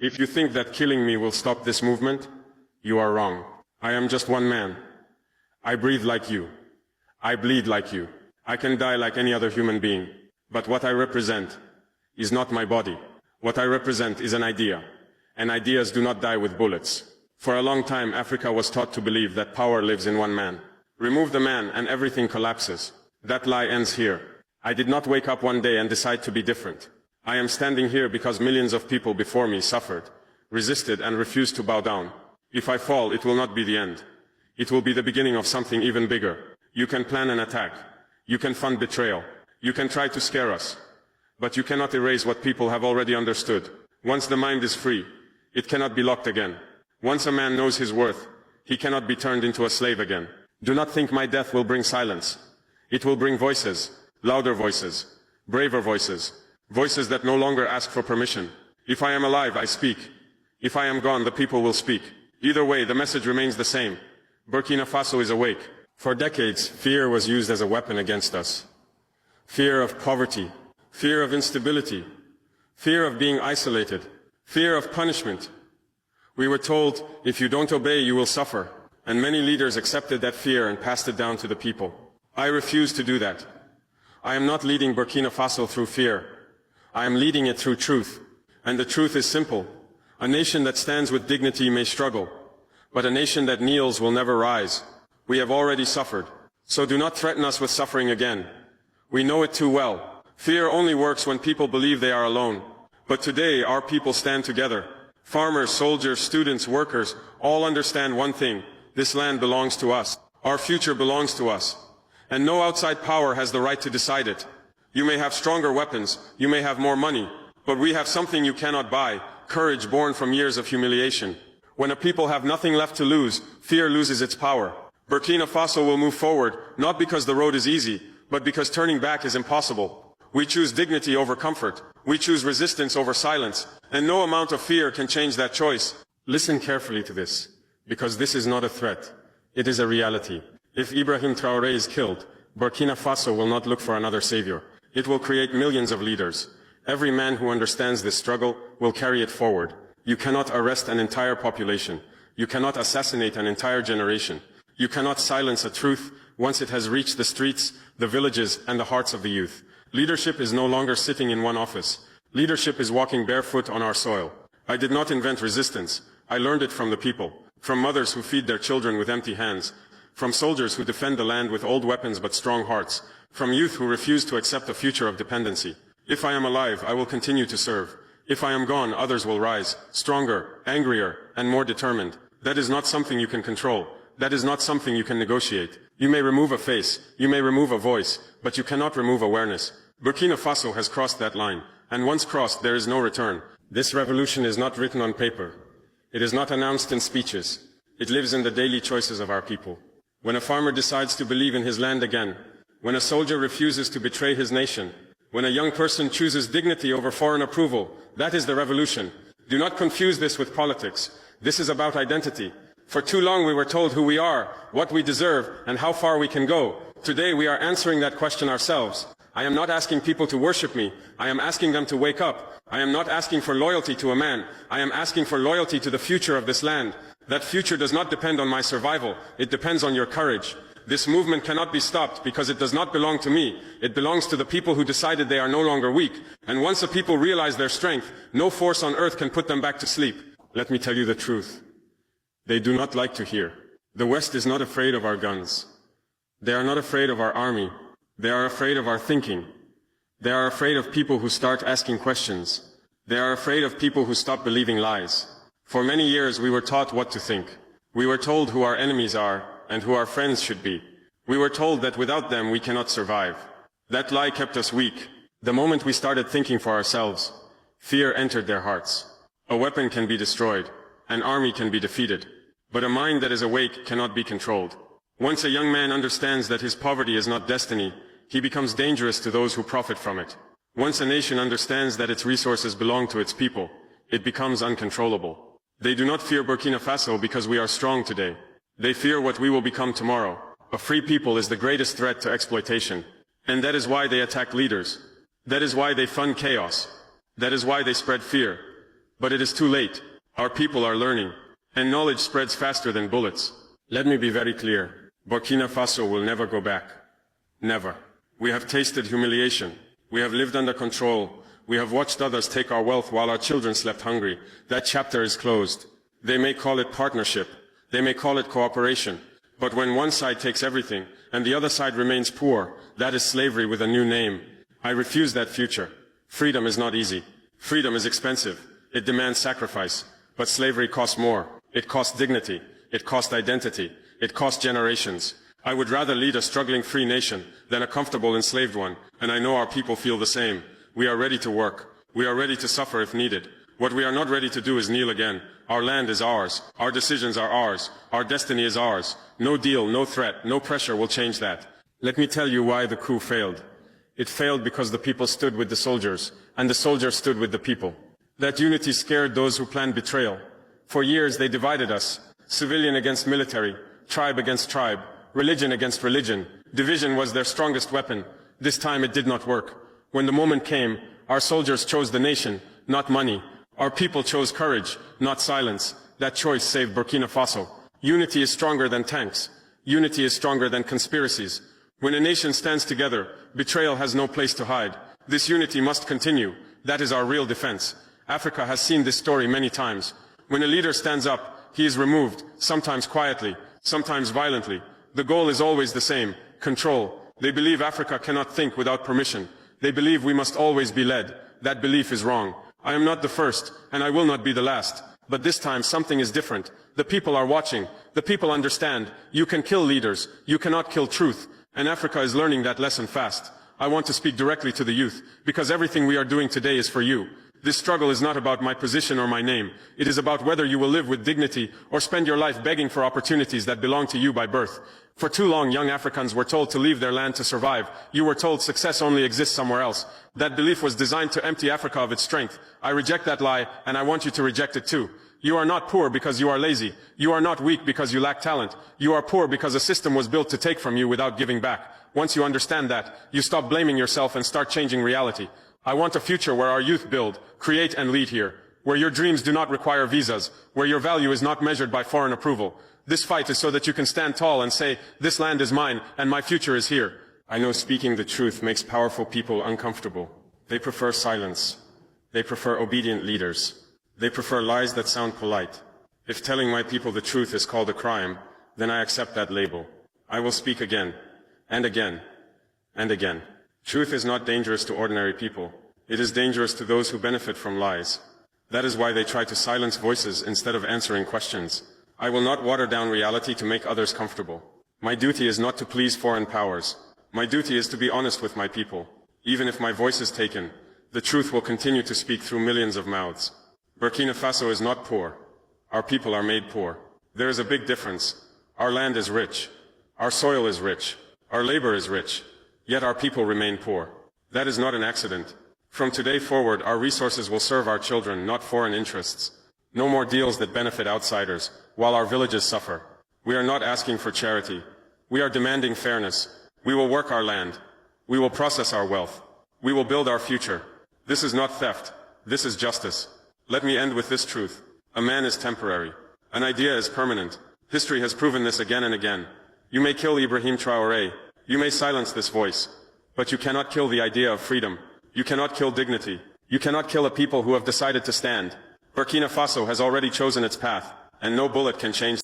If you think that killing me will stop this movement, you are wrong. I am just one man. I breathe like you. I bleed like you. I can die like any other human being. But what I represent is not my body. What I represent is an idea. And ideas do not die with bullets. For a long time, Africa was taught to believe that power lives in one man. Remove the man and everything collapses. That lie ends here. I did not wake up one day and decide to be different. I am standing here because millions of people before me suffered, resisted, and refused to bow down. If I fall, it will not be the end. It will be the beginning of something even bigger. You can plan an attack. You can fund betrayal. You can try to scare us. But you cannot erase what people have already understood. Once the mind is free, it cannot be locked again. Once a man knows his worth, he cannot be turned into a slave again. Do not think my death will bring silence. It will bring voices, louder voices, braver voices, voices that no longer ask for permission. If I am alive, I speak. If I am gone, the people will speak. Either way, the message remains the same. Burkina Faso is awake. For decades, fear was used as a weapon against us. Fear of poverty, fear of instability, fear of being isolated, fear of punishment. We were told, if you don't obey, you will suffer. And many leaders accepted that fear and passed it down to the people. I refuse to do that. I am not leading Burkina Faso through fear. I am leading it through truth. And the truth is simple. A nation that stands with dignity may struggle, but a nation that kneels will never rise. We have already suffered, so do not threaten us with suffering again. We know it too well. Fear only works when people believe they are alone. But today, our people stand together. Farmers, soldiers, students, workers, all understand one thing. This land belongs to us. Our future belongs to us. And no outside power has the right to decide it. You may have stronger weapons, you may have more money, but we have something you cannot buy, courage born from years of humiliation. When a people have nothing left to lose, fear loses its power. Burkina Faso will move forward, not because the road is easy, but because turning back is impossible. We choose dignity over comfort. We choose resistance over silence. And no amount of fear can change that choice. Listen carefully to this, because this is not a threat. It is a reality. If Ibrahim Traoré is killed, Burkina Faso will not look for another savior. It will create millions of leaders. Every man who understands this struggle will carry it forward. You cannot arrest an entire population. You cannot assassinate an entire generation. You cannot silence a truth once it has reached the streets, the villages, and the hearts of the youth. Leadership is no longer sitting in one office. Leadership is walking barefoot on our soil. I did not invent resistance. I learned it from the people, from mothers who feed their children with empty hands, from soldiers who defend the land with old weapons but strong hearts, from youth who refuse to accept a future of dependency. If I am alive, I will continue to serve. If I am gone, others will rise, stronger, angrier, and more determined. That is not something you can control. That is not something you can negotiate. You may remove a face, you may remove a voice, but you cannot remove awareness. Burkina Faso has crossed that line, and once crossed, there is no return. This revolution is not written on paper. It is not announced in speeches. It lives in the daily choices of our people. When a farmer decides to believe in his land again, when a soldier refuses to betray his nation, when a young person chooses dignity over foreign approval, that is the revolution. Do not confuse this with politics. This is about identity. For too long we were told who we are, what we deserve, and how far we can go. Today we are answering that question ourselves. I am not asking people to worship me. I am asking them to wake up. I am not asking for loyalty to a man. I am asking for loyalty to the future of this land. That future does not depend on my survival. It depends on your courage. This movement cannot be stopped because it does not belong to me. It belongs to the people who decided they are no longer weak. And once the people realize their strength, no force on earth can put them back to sleep. Let me tell you the truth. They do not like to hear. The West is not afraid of our guns. They are not afraid of our army. They are afraid of our thinking. They are afraid of people who start asking questions. They are afraid of people who stop believing lies. For many years we were taught what to think. We were told who our enemies are and who our friends should be. We were told that without them we cannot survive. That lie kept us weak. The moment we started thinking for ourselves, fear entered their hearts. A weapon can be destroyed. An army can be defeated. But a mind that is awake cannot be controlled. Once a young man understands that his poverty is not destiny, he becomes dangerous to those who profit from it. Once a nation understands that its resources belong to its people, it becomes uncontrollable. They do not fear Burkina Faso because we are strong today. They fear what we will become tomorrow. A free people is the greatest threat to exploitation. And that is why they attack leaders. That is why they fund chaos. That is why they spread fear. But it is too late. Our people are learning, and knowledge spreads faster than bullets. Let me be very clear. Burkina Faso will never go back. Never. We have tasted humiliation. We have lived under control. We have watched others take our wealth while our children slept hungry. That chapter is closed. They may call it partnership. They may call it cooperation. But when one side takes everything and the other side remains poor, that is slavery with a new name. I refuse that future. Freedom is not easy. Freedom is expensive. It demands sacrifice. But slavery costs more. It costs dignity. It costs identity. It costs generations. I would rather lead a struggling free nation than a comfortable enslaved one, and I know our people feel the same. We are ready to work. We are ready to suffer if needed. What we are not ready to do is kneel again. Our land is ours. Our decisions are ours. Our destiny is ours. No deal, no threat, no pressure will change that. Let me tell you why the coup failed. It failed because the people stood with the soldiers, and the soldiers stood with the people. That unity scared those who planned betrayal. For years they divided us. Civilian against military, tribe against tribe, religion against religion. Division was their strongest weapon. This time it did not work. When the moment came, our soldiers chose the nation, not money. Our people chose courage, not silence. That choice saved Burkina Faso. Unity is stronger than tanks. Unity is stronger than conspiracies. When a nation stands together, betrayal has no place to hide. This unity must continue. That is our real defense. Africa has seen this story many times. When a leader stands up, he is removed, sometimes quietly, sometimes violently. The goal is always the same: control. They believe Africa cannot think without permission. They believe we must always be led. That belief is wrong. I am not the first, and I will not be the last. But this time something is different. The people are watching. The people understand. You can kill leaders. You cannot kill truth. And Africa is learning that lesson fast. I want to speak directly to the youth, because everything we are doing today is for you. This struggle is not about my position or my name. It is about whether you will live with dignity or spend your life begging for opportunities that belong to you by birth. For too long, young Africans were told to leave their land to survive. You were told success only exists somewhere else. That belief was designed to empty Africa of its strength. I reject that lie, and I want you to reject it too. You are not poor because you are lazy. You are not weak because you lack talent. You are poor because a system was built to take from you without giving back. Once you understand that, you stop blaming yourself and start changing reality. I want a future where our youth build, create and lead here, where your dreams do not require visas, where your value is not measured by foreign approval. This fight is so that you can stand tall and say, this land is mine and my future is here. I know speaking the truth makes powerful people uncomfortable. They prefer silence. They prefer obedient leaders. They prefer lies that sound polite. If telling my people the truth is called a crime, then I accept that label. I will speak again, and again, and again. Truth is not dangerous to ordinary people. It is dangerous to those who benefit from lies. That is why they try to silence voices instead of answering questions. I will not water down reality to make others comfortable. My duty is not to please foreign powers. My duty is to be honest with my people. Even if my voice is taken, the truth will continue to speak through millions of mouths. Burkina Faso is not poor. Our people are made poor. There is a big difference. Our land is rich. Our soil is rich. Our labor is rich. Yet our people remain poor. That is not an accident. From today forward, our resources will serve our children, not foreign interests. No more deals that benefit outsiders, while our villages suffer. We are not asking for charity. We are demanding fairness. We will work our land. We will process our wealth. We will build our future. This is not theft. This is justice. Let me end with this truth. A man is temporary. An idea is permanent. History has proven this again and again. You may kill Ibrahim Traoré. You may silence this voice, but you cannot kill the idea of freedom. You cannot kill dignity. You cannot kill a people who have decided to stand. Burkina Faso has already chosen its path, and no bullet can change